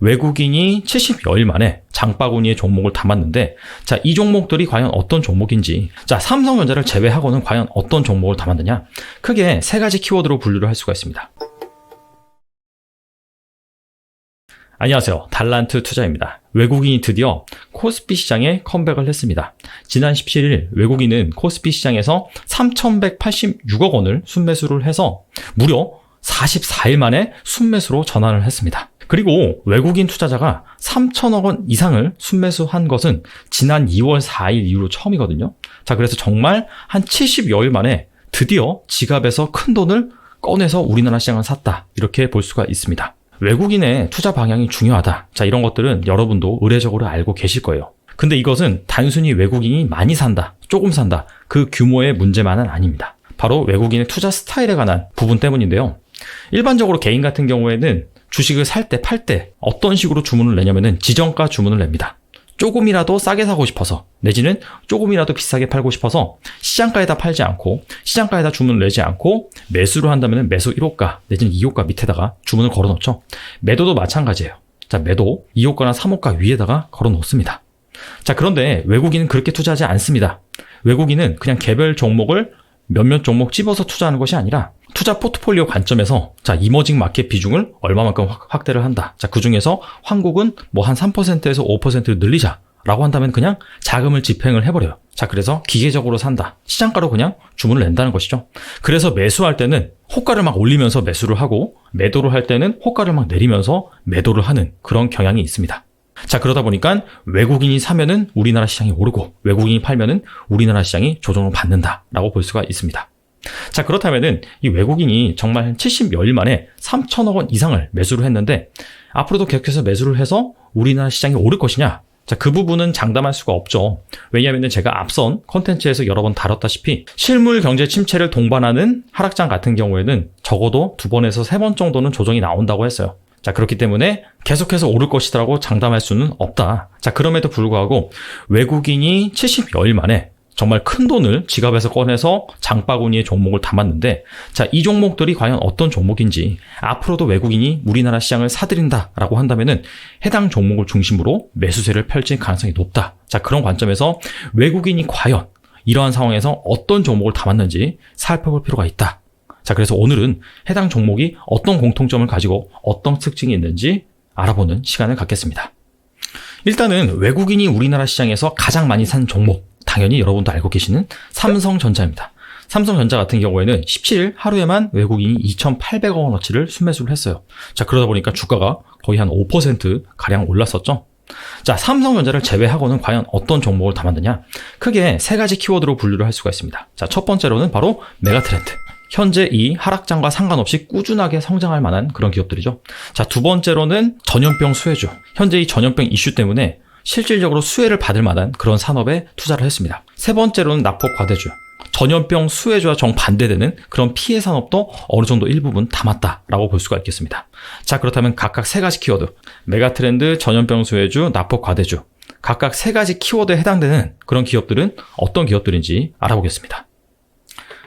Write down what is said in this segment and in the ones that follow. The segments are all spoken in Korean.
외국인이 70여일 만에 장바구니에 종목을 담았는데, 자, 이 종목들이 과연 어떤 종목인지, 자, 삼성전자를 제외하고는 과연 어떤 종목을 담았느냐? 크게 세 가지 키워드로 분류를 할 수가 있습니다. 안녕하세요. 달란트 투자입니다. 외국인이 드디어 코스피 시장에 컴백을 했습니다. 지난 17일 외국인은 코스피 시장에서 3,186억 원을 순매수를 해서 무려 44일 만에 순매수로 전환을 했습니다. 그리고 외국인 투자자가 3,000억 원 이상을 순매수한 것은 지난 2월 4일 이후로 처음이거든요. 자, 그래서 정말 한 70여일 만에 드디어 지갑에서 큰 돈을 꺼내서 우리나라 시장을 샀다, 이렇게 볼 수가 있습니다. 외국인의 투자 방향이 중요하다. 자, 이런 것들은 여러분도 의례적으로 알고 계실 거예요. 근데 이것은 단순히 외국인이 많이 산다, 조금 산다, 그 규모의 문제만은 아닙니다. 바로 외국인의 투자 스타일에 관한 부분 때문인데요. 일반적으로 개인 같은 경우에는 주식을 살 때, 팔 때 어떤 식으로 주문을 내냐면은 지정가 주문을 냅니다. 조금이라도 싸게 사고 싶어서, 내지는 조금이라도 비싸게 팔고 싶어서 시장가에다 팔지 않고, 시장가에다 주문을 내지 않고 매수를 한다면 매수 1호가 내지는 2호가 밑에다가 주문을 걸어 놓죠. 매도도 마찬가지예요. 자, 매도 2호가나 3호가 위에다가 걸어 놓습니다. 자, 그런데 외국인은 그렇게 투자하지 않습니다. 외국인은 그냥 개별 종목을 몇몇 종목 집어서 투자하는 것이 아니라 투자 포트폴리오 관점에서, 자, 이머징 마켓 비중을 얼마만큼 확대를 한다. 자, 그 중에서 한국은 뭐 한 3%에서 5%를 늘리자 라고 한다면 그냥 자금을 집행을 해버려요. 자, 그래서 기계적으로 산다. 시장가로 그냥 주문을 낸다는 것이죠. 그래서 매수할 때는 호가를 막 올리면서 매수를 하고, 매도를 할 때는 호가를 막 내리면서 매도를 하는 그런 경향이 있습니다. 자, 그러다 보니까 외국인이 사면은 우리나라 시장이 오르고, 외국인이 팔면은 우리나라 시장이 조정을 받는다라고 볼 수가 있습니다. 자, 그렇다면은 이 외국인이 정말 70여일 만에 3,000억 원 이상을 매수를 했는데 앞으로도 계속해서 매수를 해서 우리나라 시장이 오를 것이냐? 자, 그 부분은 장담할 수가 없죠. 왜냐하면 제가 앞선 콘텐츠에서 여러 번 다뤘다시피 실물 경제 침체를 동반하는 하락장 같은 경우에는 적어도 2번에서 3번 정도는 조정이 나온다고 했어요. 자, 그렇기 때문에 계속해서 오를 것이라고 장담할 수는 없다. 자, 그럼에도 불구하고 외국인이 70여일 만에 정말 큰 돈을 지갑에서 꺼내서 장바구니에 종목을 담았는데, 자, 이 종목들이 과연 어떤 종목인지, 앞으로도 외국인이 우리나라 시장을 사들인다라고 한다면은 해당 종목을 중심으로 매수세를 펼칠 가능성이 높다. 자, 그런 관점에서 외국인이 과연 이러한 상황에서 어떤 종목을 담았는지 살펴볼 필요가 있다. 자, 그래서 오늘은 해당 종목이 어떤 공통점을 가지고 어떤 특징이 있는지 알아보는 시간을 갖겠습니다. 일단은 외국인이 우리나라 시장에서 가장 많이 산 종목, 당연히 여러분도 알고 계시는 삼성전자입니다. 삼성전자 같은 경우에는 17일 하루에만 외국인이 2,800억 원어치를 순매수를 했어요. 자, 그러다 보니까 주가가 거의 한 5%가량 올랐었죠. 자, 삼성전자를 제외하고는 과연 어떤 종목을 담았느냐? 크게 세 가지 키워드로 분류를 할 수가 있습니다. 자, 첫 번째로는 바로 메가트렌드. 현재 이 하락장과 상관없이 꾸준하게 성장할 만한 그런 기업들이죠. 자, 두 번째로는 전염병 수혜주. 현재 이 전염병 이슈 때문에 실질적으로 수혜를 받을 만한 그런 산업에 투자를 했습니다. 세 번째로는 납폭과대주. 전염병 수혜주와 정반대되는 그런 피해 산업도 어느 정도 일부분 담았다라고 볼 수가 있겠습니다. 자, 그렇다면 각각 세 가지 키워드, 메가트렌드, 전염병 수혜주, 납폭과대주, 각각 세 가지 키워드에 해당되는 그런 기업들은 어떤 기업들인지 알아보겠습니다.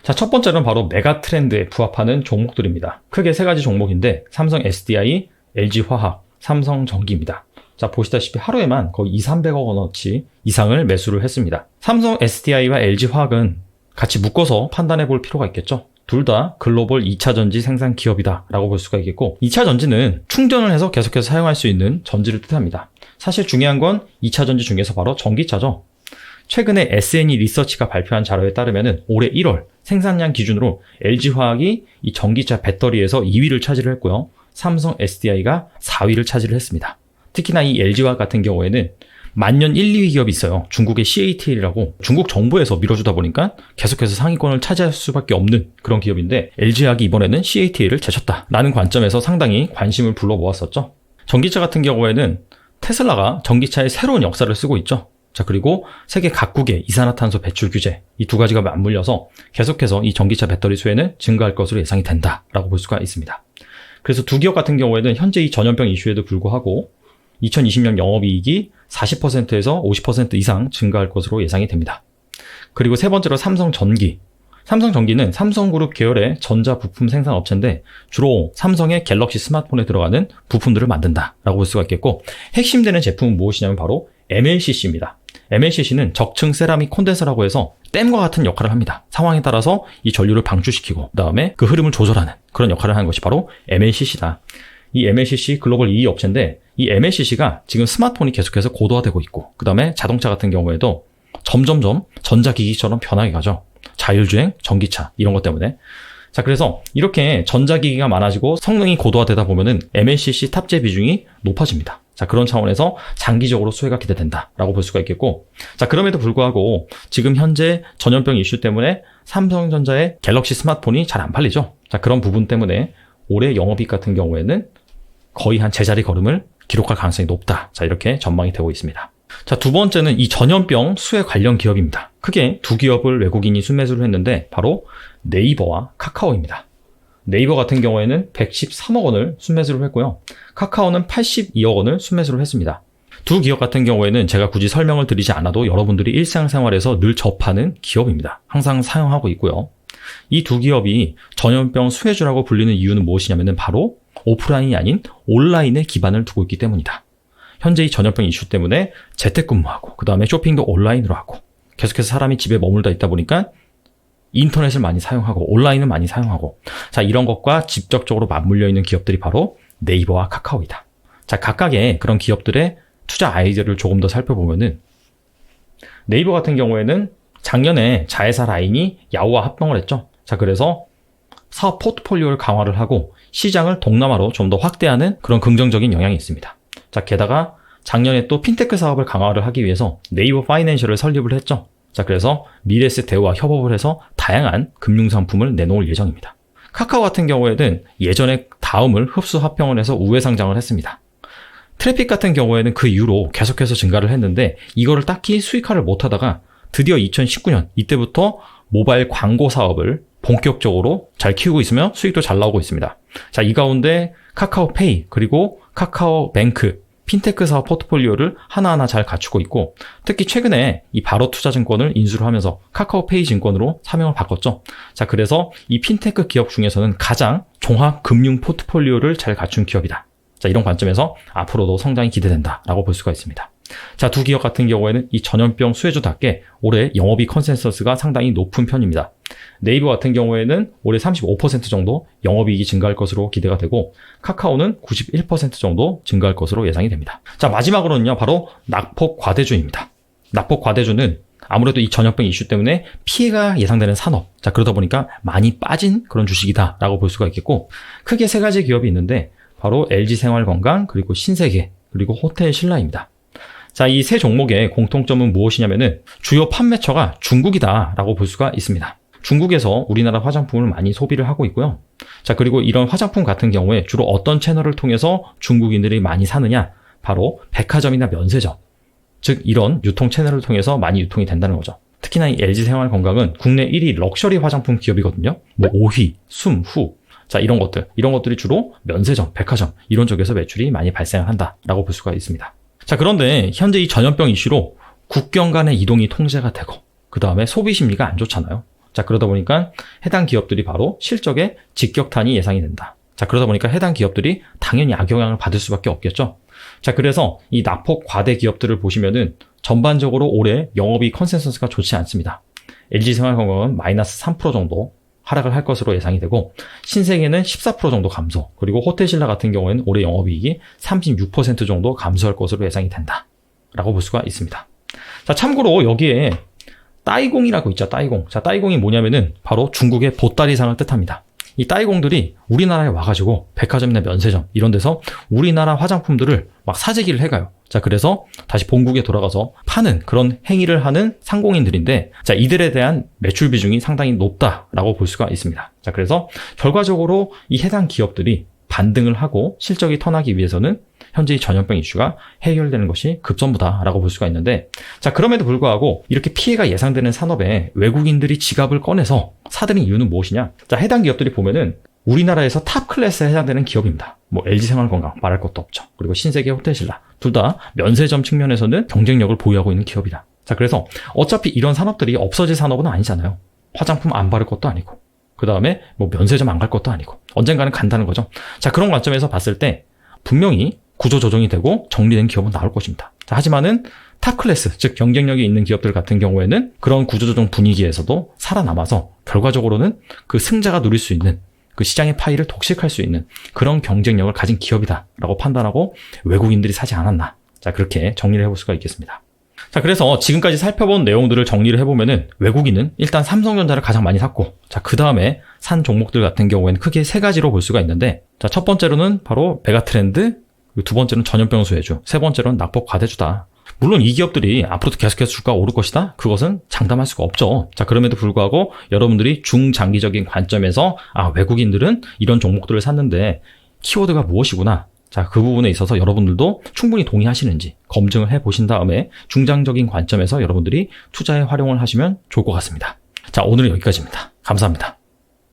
자, 첫 번째는 바로 메가트렌드에 부합하는 종목들입니다. 크게 세 가지 종목인데 삼성 SDI, LG화학, 삼성전기입니다. 자, 보시다시피 하루에만 거의 2,300억 원어치 이상을 매수를 했습니다. 삼성 SDI와 LG화학은 같이 묶어서 판단해 볼 필요가 있겠죠. 둘 다 글로벌 2차 전지 생산 기업이다 라고 볼 수가 있겠고, 2차 전지는 충전을 해서 계속해서 사용할 수 있는 전지를 뜻합니다. 사실 중요한 건 2차 전지 중에서 바로 전기차죠. 최근에 S&E 리서치가 발표한 자료에 따르면 올해 1월 생산량 기준으로 LG화학이 이 전기차 배터리에서 2위를 차지를 했고요. 삼성 SDI가 4위를 차지를 했습니다. 특히나 이 LG화학 같은 경우에는 만년 1, 2위 기업이 있어요. 중국의 CATL이라고 중국 정부에서 밀어주다 보니까 계속해서 상위권을 차지할 수밖에 없는 그런 기업인데, LG화학이 이번에는 CATL을 제쳤다라는 관점에서 상당히 관심을 불러 모았었죠. 전기차 같은 경우에는 테슬라가 전기차의 새로운 역사를 쓰고 있죠. 자, 그리고 세계 각국의 이산화탄소 배출 규제, 이 두 가지가 맞물려서 계속해서 이 전기차 배터리 수혜는 증가할 것으로 예상이 된다라고 볼 수가 있습니다. 그래서 두 기업 같은 경우에는 현재 이 전염병 이슈에도 불구하고 2020년 영업이익이 40%에서 50% 이상 증가할 것으로 예상이 됩니다. 그리고 세 번째로 삼성전기. 삼성전기는 삼성그룹 계열의 전자 부품 생산 업체인데 주로 삼성의 갤럭시 스마트폰에 들어가는 부품들을 만든다라고 볼 수가 있겠고, 핵심되는 제품은 무엇이냐면 바로 MLCC입니다. MLCC는 적층 세라믹 콘덴서라고 해서 댐과 같은 역할을 합니다. 상황에 따라서 이 전류를 방출시키고 그 다음에 그 흐름을 조절하는 그런 역할을 하는 것이 바로 MLCC다. 이 MLCC 글로벌 2위 업체인데, 이 MLCC가 지금 스마트폰이 계속해서 고도화되고 있고, 그 다음에 자동차 같은 경우에도 점점점 전자기기처럼 변하게 가죠. 자율주행, 전기차 이런 것 때문에. 자, 그래서 이렇게 전자기기가 많아지고 성능이 고도화되다 보면은 MLCC 탑재 비중이 높아집니다. 자, 그런 차원에서 장기적으로 수혜가 기대된다라고 볼 수가 있겠고, 자, 그럼에도 불구하고 지금 현재 전염병 이슈 때문에 삼성전자의 갤럭시 스마트폰이 잘 안 팔리죠. 자, 그런 부분 때문에 올해 영업이익 같은 경우에는 거의 한 제자리 걸음을 기록할 가능성이 높다. 자, 이렇게 전망이 되고 있습니다. 자, 두 번째는 이 전염병 수혜 관련 기업입니다. 크게 두 기업을 외국인이 순매수를 했는데 바로 네이버와 카카오입니다. 네이버 같은 경우에는 113억 원을 순매수를 했고요. 카카오는 82억 원을 순매수를 했습니다. 두 기업 같은 경우에는 제가 굳이 설명을 드리지 않아도 여러분들이 일상생활에서 늘 접하는 기업입니다. 항상 사용하고 있고요. 이 두 기업이 전염병 수혜주라고 불리는 이유는 무엇이냐면 바로 오프라인이 아닌 온라인에 기반을 두고 있기 때문이다. 현재 이 전염병 이슈 때문에 재택근무하고 그 다음에 쇼핑도 온라인으로 하고 계속해서 사람이 집에 머물다 있다 보니까 인터넷을 많이 사용하고 온라인을 많이 사용하고, 자, 이런 것과 직접적으로 맞물려 있는 기업들이 바로 네이버와 카카오이다. 자, 각각의 그런 기업들의 투자 아이디어를 조금 더 살펴보면은, 네이버 같은 경우에는 작년에 자회사 라인이 야후와 합병을 했죠. 자, 그래서 사업 포트폴리오를 강화를 하고 시장을 동남아로 좀 더 확대하는 그런 긍정적인 영향이 있습니다. 자, 게다가 작년에 또 핀테크 사업을 강화를 하기 위해서 네이버 파이낸셜을 설립을 했죠. 자, 그래서 미래에셋대우와 협업을 해서 다양한 금융상품을 내놓을 예정입니다. 카카오 같은 경우에는 예전에 다음을 흡수 합병을 해서 우회 상장을 했습니다. 트래픽 같은 경우에는 그 이후로 계속해서 증가를 했는데 이거를 딱히 수익화를 못하다가 드디어 2019년 이때부터 모바일 광고 사업을 본격적으로 잘 키우고 있으며 수익도 잘 나오고 있습니다. 자, 이 가운데 카카오페이 그리고 카카오뱅크 핀테크 사업 포트폴리오를 하나하나 잘 갖추고 있고, 특히 최근에 이 바로투자증권을 인수를 하면서 카카오페이 증권으로 사명을 바꿨죠. 자, 그래서 이 핀테크 기업 중에서는 가장 종합 금융 포트폴리오를 잘 갖춘 기업이다. 자, 이런 관점에서 앞으로도 성장이 기대된다라고 볼 수가 있습니다. 자, 두 기업 같은 경우에는 이 전염병 수혜주답게 올해 영업이익 컨센서스가 상당히 높은 편입니다. 네이버 같은 경우에는 올해 35% 정도 영업이익이 증가할 것으로 기대가 되고, 카카오는 91% 정도 증가할 것으로 예상이 됩니다. 자, 마지막으로는요, 바로 낙폭 과대주입니다. 낙폭 과대주는 아무래도 이 전염병 이슈 때문에 피해가 예상되는 산업, 자, 그러다 보니까 많이 빠진 그런 주식이다라고 볼 수가 있겠고, 크게 세 가지 기업이 있는데 바로 LG생활건강, 그리고 신세계, 그리고 호텔신라입니다. 자, 이 세 종목의 공통점은 무엇이냐면은 주요 판매처가 중국이다라고 볼 수가 있습니다. 중국에서 우리나라 화장품을 많이 소비를 하고 있고요. 자, 그리고 이런 화장품 같은 경우에 주로 어떤 채널을 통해서 중국인들이 많이 사느냐? 바로 백화점이나 면세점, 즉 이런 유통 채널을 통해서 많이 유통이 된다는 거죠. 특히나 이 LG생활건강은 국내 1위 럭셔리 화장품 기업이거든요. 뭐 오휘, 숨, 후, 자, 이런 것들이 주로 면세점, 백화점 이런 쪽에서 매출이 많이 발생을 한다라고 볼 수가 있습니다. 자, 그런데 현재 이 전염병 이슈로 국경 간의 이동이 통제가 되고 그 다음에 소비 심리가 안 좋잖아요. 자, 그러다 보니까 해당 기업들이 바로 실적에 직격탄이 예상이 된다. 자, 그러다 보니까 해당 기업들이 당연히 악영향을 받을 수밖에 없겠죠. 자, 그래서 이 낙폭 과대 기업들을 보시면은 전반적으로 올해 영업이익 컨센서스가 좋지 않습니다. LG생활건강은 마이너스 3% 정도 하락을 할 것으로 예상이 되고, 신세계는 14% 정도 감소, 그리고 호텔신라 같은 경우에는 올해 영업이익이 36% 정도 감소할 것으로 예상이 된다라고 볼 수가 있습니다. 자, 참고로 여기에 따이공이라고 있죠. 따이공. 자, 따이공이 뭐냐면은 바로 중국의 보따리상을 뜻합니다. 이 따이공들이 우리나라에 와가지고 백화점이나 면세점 이런 데서 우리나라 화장품들을 막 사재기를 해가요. 자, 그래서 다시 본국에 돌아가서 파는 그런 행위를 하는 상공인들인데, 자, 이들에 대한 매출 비중이 상당히 높다라고 볼 수가 있습니다. 자, 그래서 결과적으로 이 해당 기업들이 반등을 하고 실적이 턴하기 위해서는 현재 이 전염병 이슈가 해결되는 것이 급선무다라고 볼 수가 있는데, 자, 그럼에도 불구하고 이렇게 피해가 예상되는 산업에 외국인들이 지갑을 꺼내서 사들인 이유는 무엇이냐? 자, 해당 기업들이 보면은 우리나라에서 탑 클래스에 해당되는 기업입니다. 뭐 LG생활건강 말할 것도 없죠. 그리고 신세계, 호텔신라 둘 다 면세점 측면에서는 경쟁력을 보유하고 있는 기업이다. 자, 그래서 어차피 이런 산업들이 없어질 산업은 아니잖아요. 화장품 안 바를 것도 아니고, 그 다음에 뭐 면세점 안 갈 것도 아니고, 언젠가는 간다는 거죠. 자, 그런 관점에서 봤을 때 분명히 구조 조정이 되고 정리된 기업은 나올 것입니다. 자, 하지만은 탑클래스, 즉 경쟁력이 있는 기업들 같은 경우에는 그런 구조조정 분위기에서도 살아남아서 결과적으로는 그 승자가 누릴 수 있는 그 시장의 파이를 독식할 수 있는 그런 경쟁력을 가진 기업이다라고 판단하고 외국인들이 사지 않았나. 자, 그렇게 정리를 해볼 수가 있겠습니다. 자, 그래서 지금까지 살펴본 내용들을 정리를 해보면은 외국인은 일단 삼성전자를 가장 많이 샀고, 자, 그 다음에 산 종목들 같은 경우에는 크게 세 가지로 볼 수가 있는데, 자, 첫 번째로는 바로 메가트렌드, 두 번째로는 전염병 수혜주, 세 번째로는 낙폭 과대주다. 물론 이 기업들이 앞으로도 계속해서 주가가 오를 것이다? 그것은 장담할 수가 없죠. 자, 그럼에도 불구하고 여러분들이 중장기적인 관점에서 외국인들은 이런 종목들을 샀는데 키워드가 무엇이구나. 자, 그 부분에 있어서 여러분들도 충분히 동의하시는지 검증을 해보신 다음에 중장기적인 관점에서 여러분들이 투자에 활용을 하시면 좋을 것 같습니다. 자, 오늘은 여기까지입니다. 감사합니다.